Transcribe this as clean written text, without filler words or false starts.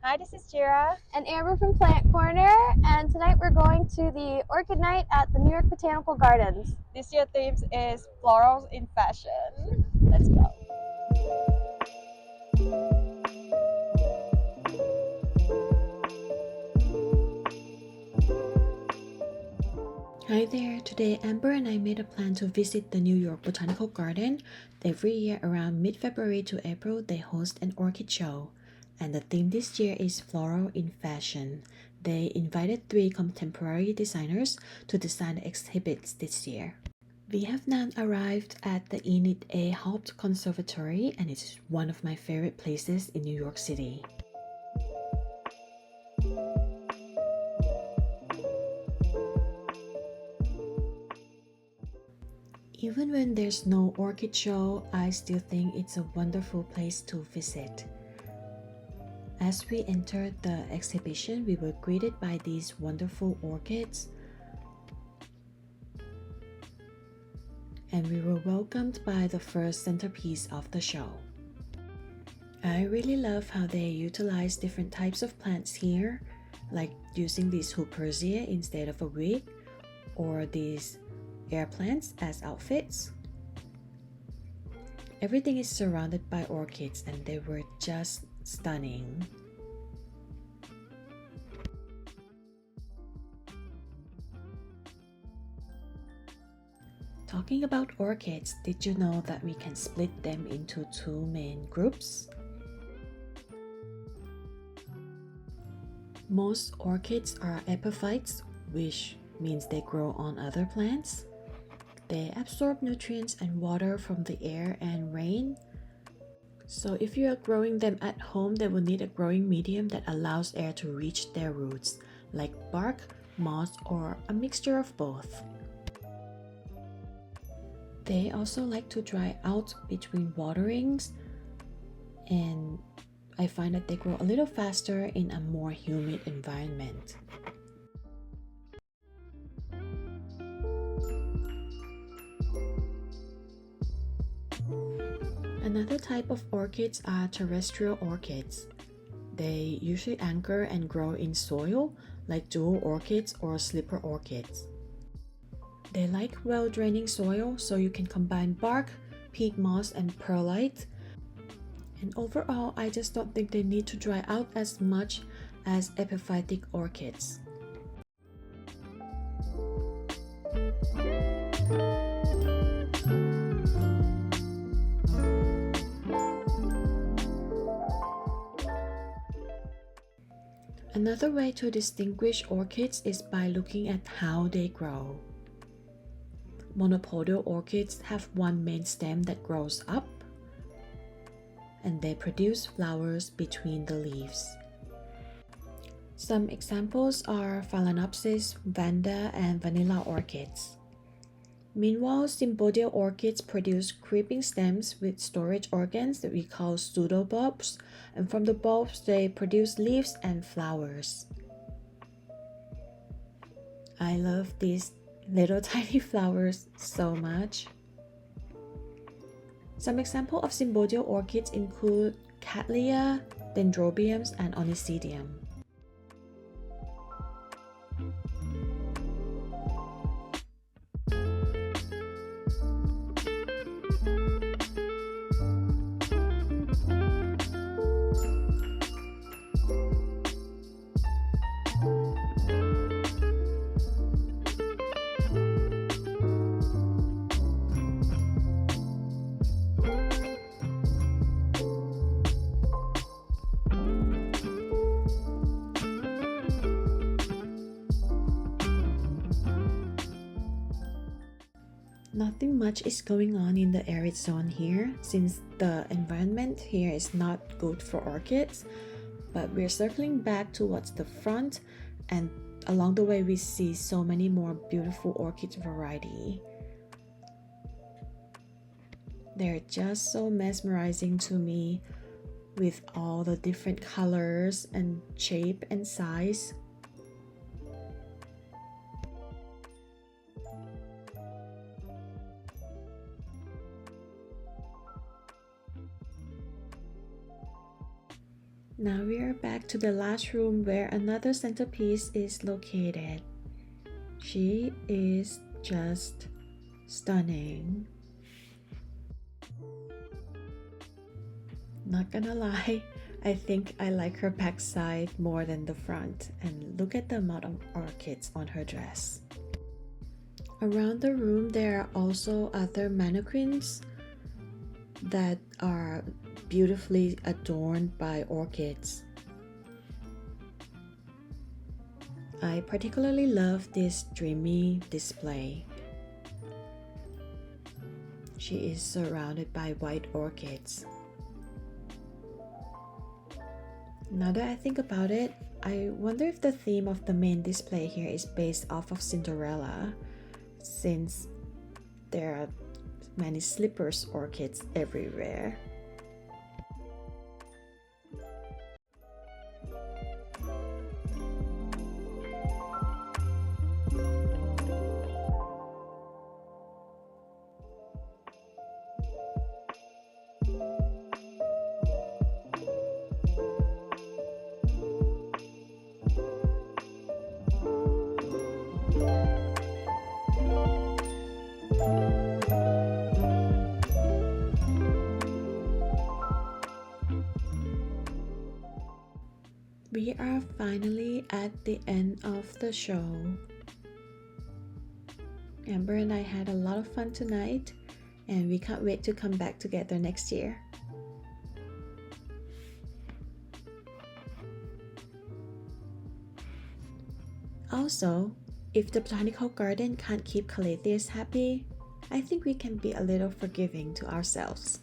Hi, this is Jira. And Amber from Plant Corner, and tonight we're going to the Orchid Night at the New York Botanical Gardens. This year's theme is Florals in Fashion. Let's go. Hi there, today Amber and I made a plan to visit the New York Botanical Garden. Every year around mid-February to April, they host an orchid show. And the theme this year is Floral in Fashion. They invited 3 contemporary designers to design the exhibits this year. We have now arrived at the Enid A. Haupt Conservatory, and it's one of my favorite places in New York City. Even when there's no orchid show, I still think it's a wonderful place to visit. As we entered the exhibition, we were greeted by these wonderful orchids, and we were welcomed by the first centerpiece of the show. I really love how they utilize different types of plants here, like using these Hoopersia instead of a wig, or these air plants as outfits. Everything is surrounded by orchids and they were just stunning. Talking about orchids, did you know that we can split them into 2 main groups? Most orchids are epiphytes, which means they grow on other plants. They absorb nutrients and water from the air and rain. So if you are growing them at home, they will need a growing medium that allows air to reach their roots, like bark, moss, or a mixture of both. They also like to dry out between waterings, and I find that they grow a little faster in a more humid environment. Another type of orchids are terrestrial orchids. They usually anchor and grow in soil, like jewel orchids or slipper orchids. They like well-draining soil, so you can combine bark, peat moss, and perlite. And overall, I just don't think they need to dry out as much as epiphytic orchids. Another way to distinguish orchids is by looking at how they grow. Monopodial orchids have one main stem that grows up, and they produce flowers between the leaves. Some examples are Phalaenopsis, Vanda, and vanilla orchids. Meanwhile, sympodial orchids produce creeping stems with storage organs that we call pseudobulbs, and from the bulbs they produce leaves and flowers. I love these little tiny flowers so much. Some examples of sympodial orchids include Cattleya, Dendrobiums, and Onysidium. Nothing much is going on in the arid zone here since the environment here is not good for orchids, but we're circling back towards the front, and along the way we see so many more beautiful orchid variety. They're just so mesmerizing to me with all the different colors and shape and size. Now we are back to the last room where another centerpiece is located. She is just stunning. Not gonna lie, I think I like her backside more than the front, and look at the amount of orchids on her dress. Around the room there are also other mannequins that are beautifully adorned by orchids. I particularly love this dreamy display. She is surrounded by white orchids. Now that I think about it, I wonder if the theme of the main display here is based off of Cinderella, since there are many slippers orchids everywhere. We are finally at the end of the show. Amber and I had a lot of fun tonight, and we can't wait to come back together next year. Also, if the botanical garden can't keep Calatheus happy, I think we can be a little forgiving to ourselves.